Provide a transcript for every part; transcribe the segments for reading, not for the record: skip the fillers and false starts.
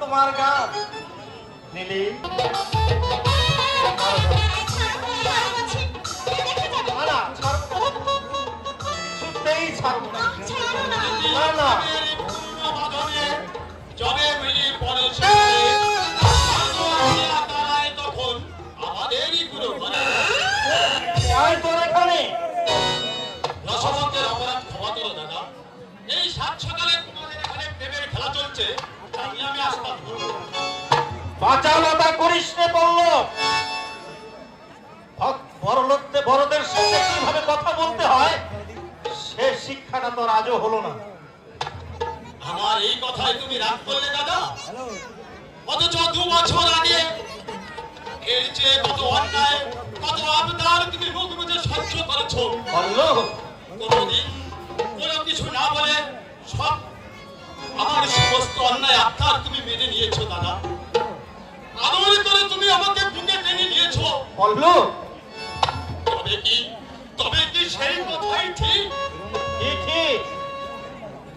তোমার গান নীলি। না ছাড়বো না, কিছুতেই ছাড়বো না। না না যবে মিলি পড়েছে তখন আমাদেরই গুলো তোর এখানে রসবন্তের অপরাধ ক্ষমা করো দাদা। এই সাত সকালে তোমাদের এখানে প্রেমের খেলা চলছে, জানলে আমি আসতাম না। বাচালতা করিস রে পল্লব। বড় লোকদের বড়দের সাথে কিভাবে কথা বলতে হয় সে শিক্ষাটা তোর আজও হলো না। আমার এই কথায় তুমি রাগ করলে দাদা? অথচ 2 বছর আগে এর যে কত অন্যায় কত আবদার তুমি মুখ বুঝে সহ্য করেছো। পল্লব কোনোদিন কোনো কিছু না বলে সব আমার সমস্ত অন্যায় আবদার তুমি মেনে নিয়েছো দাদা। আদর করে তুমি আমাকে বুকে টেনে নিয়েছো। পল্লব তবে কি সেই কথাই ঠিক? কি ঠিক?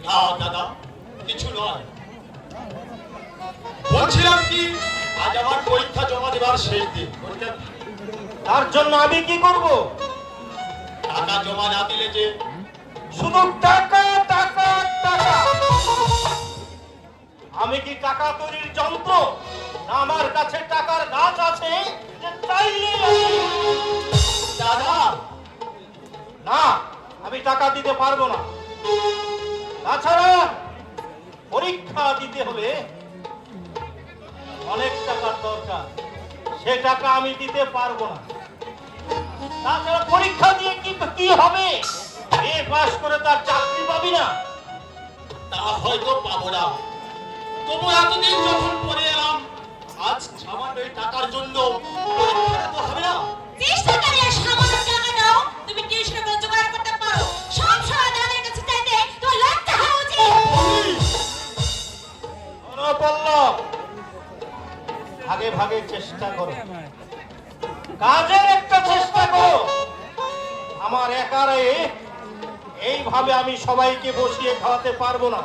না দাদা, কিছু নয়। বলছিলাম কি, আজ আমার পরীক্ষা জমা দেবার শেষ দিন। তার জন্য আমি কি করব? টাকা জমা না দিলে যে শুধু টাকা টাকা টাকা। আমি কি টাকা তৈরির যন্ত্র? না আমার কাছে টাকার গাছ আছে যে চাইলে দাদা না, আমি টাকা দিতে পারবো না। তাছাড়া পরীক্ষা দিতে হলে অনেক টাকার দরকার, সে টাকা আমি দিতে পারবো না। তাছাড়া পরীক্ষা দিয়ে কি হবে? এ পাস করে তার চাকরি পাবি না। তা হয়তো পাবো না, তবু এতদিন যখন পড়ে এলাম, আজ সামান্য এই টাকার জন্য পরীক্ষাটা তো হবে না। চেষ্টা করে সামান্য টাকা দাও, তুমি টিউশনে করে জোগাড় করতে পারো। সব সময় দাদার কাছে চাইতে তোমার লজ্জা হওয়া উচিত। পল্লব, ভাগে ভাগে চেষ্টা করো, কাজের একটা চেষ্টা করো। আমার একারে এইভাবে আমি সবাইকে বসিয়ে খাওয়াতে পারবো না।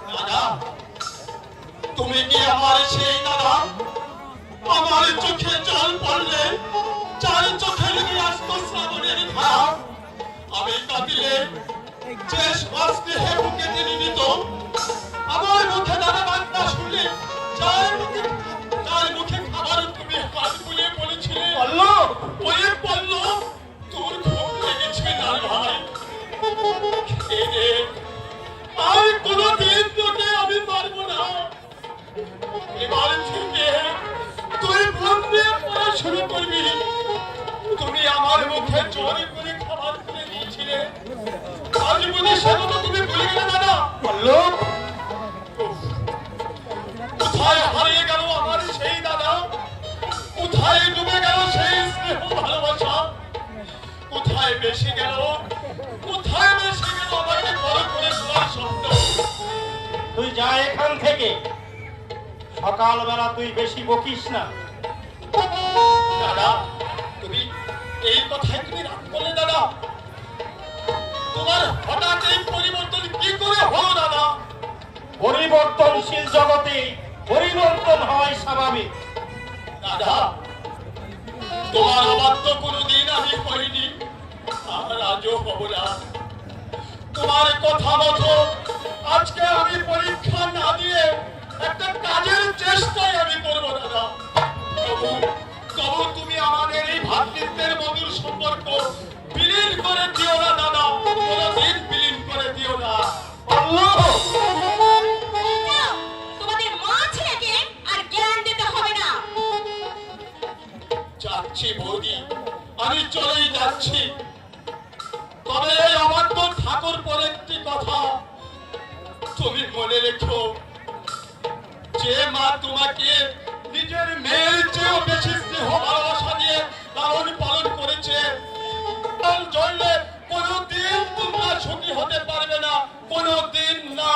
দাদা, তুমি কি আমার সেই দাদা? আমার চোখে জল পড়লে চার চোখে লেগে আসতো শ্রাবণের ধারা। আমি কাঁদিলে যে শ্বাস দেহে বুকে টেনে নিত। আমার মুখে দাদা বার্তা শুনলে যার মুখে খাবার তুমি হাত বুলিয়ে বলেছিলে, পল্লব ওই পল্লব তোর খুব লেগেছে না ভাই। খেয়ে আর কোনোদিন তোকে আমি পারবো না। এবার থেকে তুই মন দিয়ে পড়াশুনো করবি। তুমি আমার মুখে জোর করে খাবার তুলে দিয়েছিলে, আজ বলে সেটা তুমি ভুলে গেলে দাদা। পল্লব, কোথায় হারিয়ে গেল আমার সেই দাদা? কোথায় ডুবে গেল সেই স্নেহ ভালোবাসা? কোথায় বেশি গেল আমাকে বড় করে তোলার শব্দ? তুই যা এখান থেকে। সকালবেলা তুই বেশি বকিস না। দাদা, তুমি এই কথায় তুমি রাগ করলে দাদা? তোমার হঠাৎ এই পরিবর্তন কি করে হলো দাদা? পরিবর্তনশীল জগতে পরিবর্তন হয় স্বাভাবিক। দাদা, তোমার অবাধ্য কোনোদিন আমি করিনি, আর আজও হব না। তোমার কথা মতো আজকে আমি পরীক্ষা না দিয়ে একটা কাজের চেষ্টাই আমি করবো দাদা। তবু তুমি আমাদের এই ভ্রাতৃত্বের মধুর সম্পর্ক বিলীন করে দিও না দাদা, কোনোদিন বিলীন করে দিও না। তোমাদের মা ছেলেকে আর জ্ঞান দিতে হবে না। যাচ্ছি বৌদি, আমি চলেই যাচ্ছি। তবে আমার তো ঠাকুর পরে একটি কথা তুমি মনে রেখো, যে মা তোমাকে নিজের মেয়ের চেয়েও বেশি স্নেহ ভালোবাসা দিয়ে লালন পালন করেছে, তার জন্য কোনোদিন তোমরা সুখী হতে পারবে না, কোনোদিন না।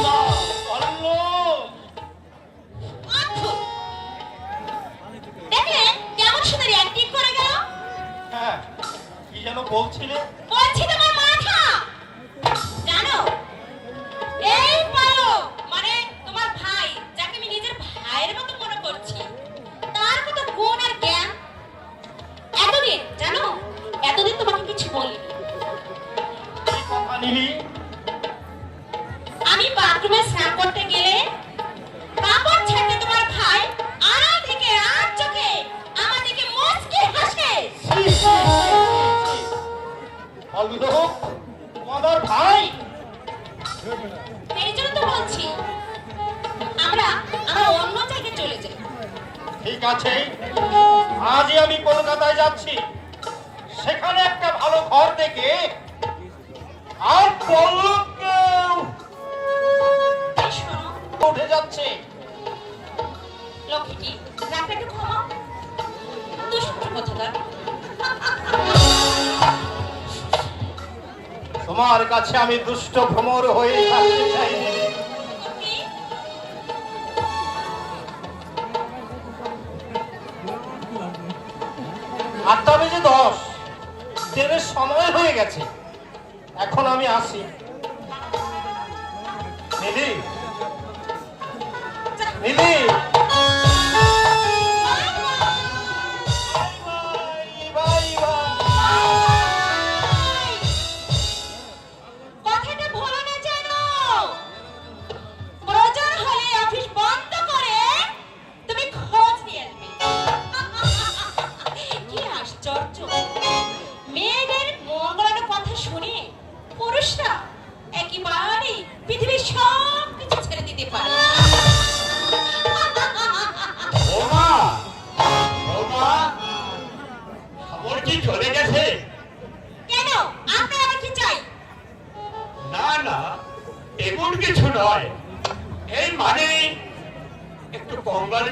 না দেখলে কেমন সুন্দর অ্যাক্টিং করে গেল। হ্যাঁ, কি যেন বলছিলে? বলছি তোমার মাথা জানো, এই পালো মানে তোমার ভাই ঠিক আছে, আজই আমি কলকাতায় যাচ্ছি। সেখানে একটা ভালো ঘর দেখে আর পল্লবকেও এই শোনো উঠে যাচ্ছে। লক্ষ্মীটি রাখটা একটু ক্ষমা দুষ্ট কথাটা। তোমার কাছে আমি দুষ্ট ভ্রমর হয়ে থাকতে চাই। তুমি 8:10 ট্রেনের সময় হয়ে গেছে। এখন আমি আসি। মিলি, মিলি, বাই বাই বাই। কথাটা ভুলো না যেন। প্রয়োজন হলে অফিস বন্ধ করে তুমি খোঁজ নিয়ে আসবে। কি আশ্চর্য, মেয়েদের মঙ্গলানো কথা শুনে পুরুষরা একেবারে পৃথিবীর সব কিছু ছেড়ে দিতে পারে। ওমা, ওমা, খবর কি চলে গেছে? কেন আপনি আবার কি চাই? না না, এমন কিছু নয়। এই মানে একটু কঙ্গালি